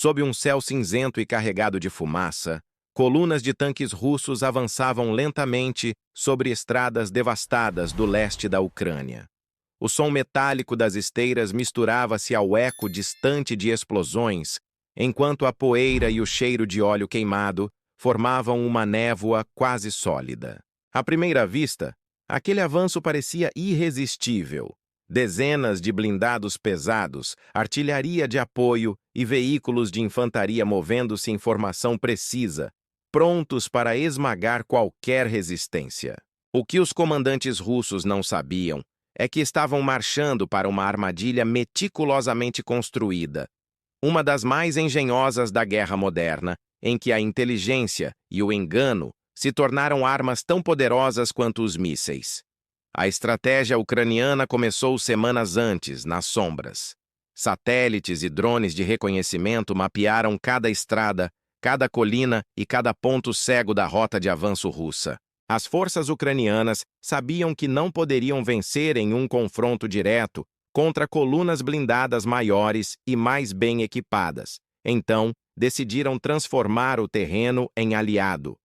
Sob um céu cinzento e carregado de fumaça, colunas de tanques russos avançavam lentamente sobre estradas devastadas do leste da Ucrânia. O som metálico das esteiras misturava-se ao eco distante de explosões, enquanto a poeira e o cheiro de óleo queimado formavam uma névoa quase sólida. À primeira vista, aquele avanço parecia irresistível. Dezenas de blindados pesados, artilharia de apoio e veículos de infantaria movendo-se em formação precisa, prontos para esmagar qualquer resistência. O que os comandantes russos não sabiam é que estavam marchando para uma armadilha meticulosamente construída, uma das mais engenhosas da guerra moderna, em que a inteligência e o engano se tornaram armas tão poderosas quanto os mísseis. A estratégia ucraniana começou semanas antes, nas sombras. Satélites e drones de reconhecimento mapearam cada estrada, cada colina e cada ponto cego da rota de avanço russa. As forças ucranianas sabiam que não poderiam vencer em um confronto direto contra colunas blindadas maiores e mais bem equipadas. Então, decidiram transformar o terreno em aliado.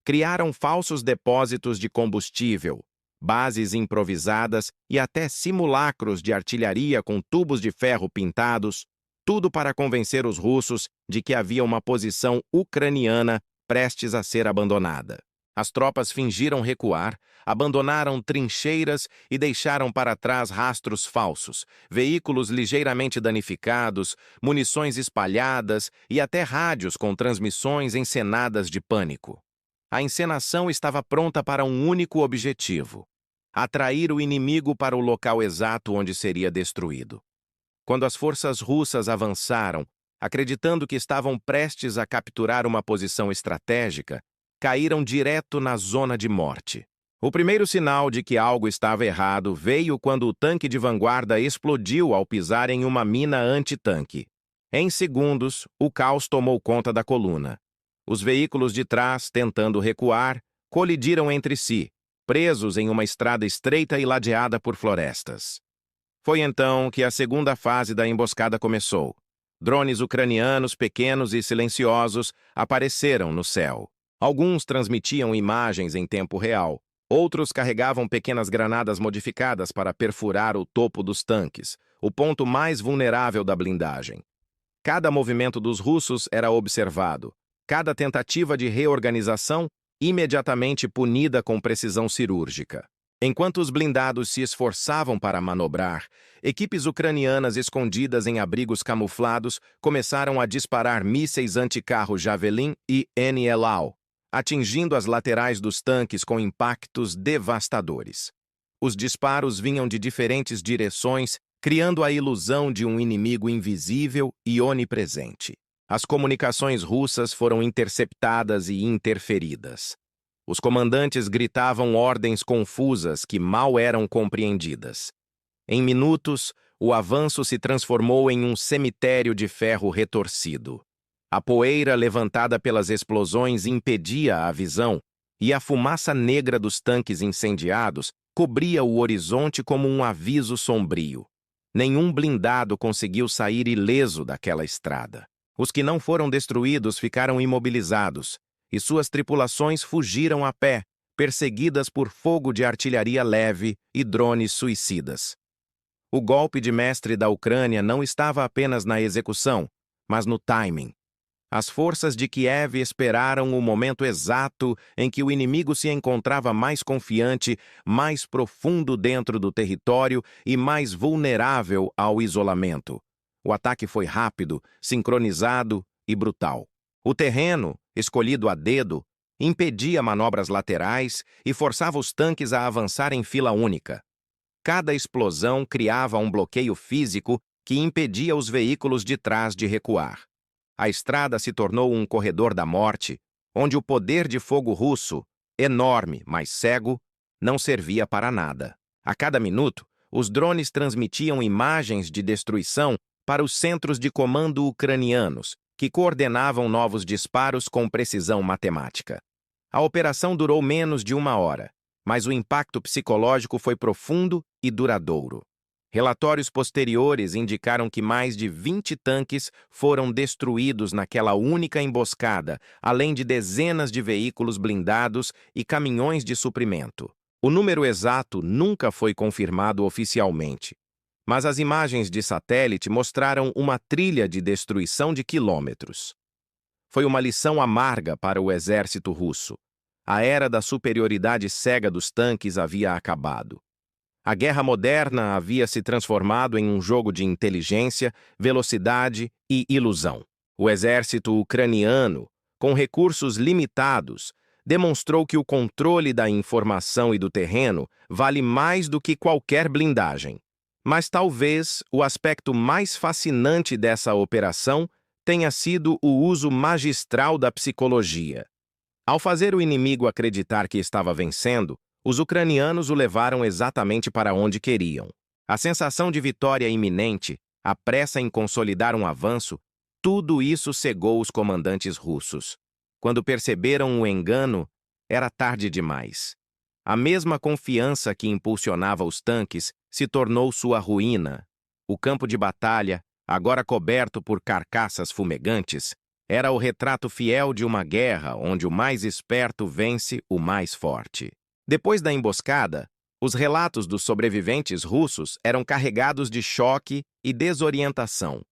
Criaram falsos depósitos de combustível, bases improvisadas e até simulacros de artilharia com tubos de ferro pintados, tudo para convencer os russos de que havia uma posição ucraniana prestes a ser abandonada. As tropas fingiram recuar, abandonaram trincheiras e deixaram para trás rastros falsos, veículos ligeiramente danificados, munições espalhadas e até rádios com transmissões encenadas de pânico. A encenação estava pronta para um único objetivo: atrair o inimigo para o local exato onde seria destruído. Quando as forças russas avançaram, acreditando que estavam prestes a capturar uma posição estratégica, caíram direto na zona de morte. O primeiro sinal de que algo estava errado veio quando o tanque de vanguarda explodiu ao pisar em uma mina antitanque. Em segundos, o caos tomou conta da coluna. Os veículos de trás, tentando recuar, colidiram entre si, presos em uma estrada estreita e ladeada por florestas. Foi então que a segunda fase da emboscada começou. Drones ucranianos pequenos e silenciosos apareceram no céu. Alguns transmitiam imagens em tempo real, outros carregavam pequenas granadas modificadas para perfurar o topo dos tanques, o ponto mais vulnerável da blindagem. Cada movimento dos russos era observado, cada tentativa de reorganização imediatamente punida com precisão cirúrgica. Enquanto os blindados se esforçavam para manobrar, equipes ucranianas escondidas em abrigos camuflados começaram a disparar mísseis anticarro Javelin e NLAW, atingindo as laterais dos tanques com impactos devastadores. Os disparos vinham de diferentes direções, criando a ilusão de um inimigo invisível e onipresente. As comunicações russas foram interceptadas e interferidas. Os comandantes gritavam ordens confusas que mal eram compreendidas. Em minutos, o avanço se transformou em um cemitério de ferro retorcido. A poeira levantada pelas explosões impedia a visão, e a fumaça negra dos tanques incendiados cobria o horizonte como um aviso sombrio. Nenhum blindado conseguiu sair ileso daquela estrada. Os que não foram destruídos ficaram imobilizados, e suas tripulações fugiram a pé, perseguidas por fogo de artilharia leve e drones suicidas. O golpe de mestre da Ucrânia não estava apenas na execução, mas no timing. As forças de Kiev esperaram o momento exato em que o inimigo se encontrava mais confiante, mais profundo dentro do território e mais vulnerável ao isolamento. O ataque foi rápido, sincronizado e brutal. O terreno, escolhido a dedo, impedia manobras laterais e forçava os tanques a avançar em fila única. Cada explosão criava um bloqueio físico que impedia os veículos de trás de recuar. A estrada se tornou um corredor da morte, onde o poder de fogo russo, enorme, mas cego, não servia para nada. A cada minuto, os drones transmitiam imagens de destruição para os centros de comando ucranianos, que coordenavam novos disparos com precisão matemática. A operação durou menos de 1 hora, mas o impacto psicológico foi profundo e duradouro. Relatórios posteriores indicaram que mais de 20 tanques foram destruídos naquela única emboscada, além de dezenas de veículos blindados e caminhões de suprimento. O número exato nunca foi confirmado oficialmente, mas as imagens de satélite mostraram uma trilha de destruição de quilômetros. Foi uma lição amarga para o exército russo. A era da superioridade cega dos tanques havia acabado. A guerra moderna havia se transformado em um jogo de inteligência, velocidade e ilusão. O exército ucraniano, com recursos limitados, demonstrou que o controle da informação e do terreno vale mais do que qualquer blindagem. Mas talvez o aspecto mais fascinante dessa operação tenha sido o uso magistral da psicologia. Ao fazer o inimigo acreditar que estava vencendo, os ucranianos o levaram exatamente para onde queriam. A sensação de vitória iminente, a pressa em consolidar um avanço, tudo isso cegou os comandantes russos. Quando perceberam o engano, era tarde demais. A mesma confiança que impulsionava os tanques se tornou sua ruína. O campo de batalha, agora coberto por carcaças fumegantes, era o retrato fiel de uma guerra onde o mais esperto vence o mais forte. Depois da emboscada, os relatos dos sobreviventes russos eram carregados de choque e desorientação.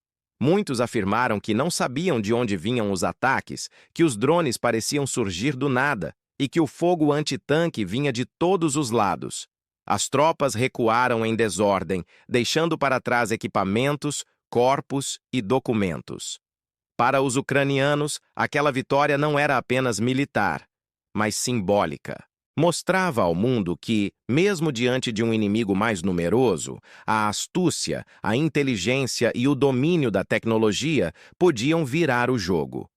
Muitos afirmaram que não sabiam de onde vinham os ataques, que os drones pareciam surgir do nada e que o fogo antitanque vinha de todos os lados. As tropas recuaram em desordem, deixando para trás equipamentos, corpos e documentos. Para os ucranianos, aquela vitória não era apenas militar, mas simbólica. Mostrava ao mundo que, mesmo diante de um inimigo mais numeroso, a astúcia, a inteligência e o domínio da tecnologia podiam virar o jogo.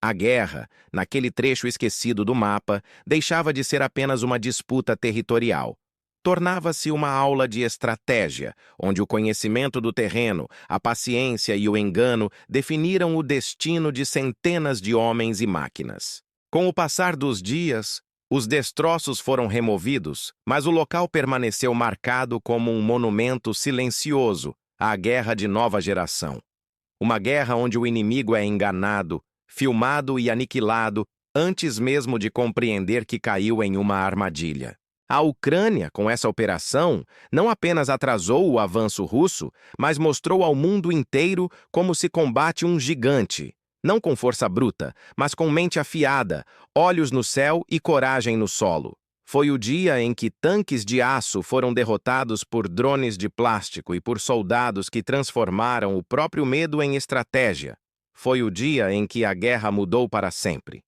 A guerra, naquele trecho esquecido do mapa, deixava de ser apenas uma disputa territorial. Tornava-se uma aula de estratégia, onde o conhecimento do terreno, a paciência e o engano definiram o destino de centenas de homens e máquinas. Com o passar dos dias, os destroços foram removidos, mas o local permaneceu marcado como um monumento silencioso à guerra de nova geração. Uma guerra onde o inimigo é enganado, filmado e aniquilado antes mesmo de compreender que caiu em uma armadilha. A Ucrânia, com essa operação, não apenas atrasou o avanço russo, mas mostrou ao mundo inteiro como se combate um gigante. Não com força bruta, mas com mente afiada, olhos no céu e coragem no solo. Foi o dia em que tanques de aço foram derrotados por drones de plástico e por soldados que transformaram o próprio medo em estratégia. Foi o dia em que a guerra mudou para sempre.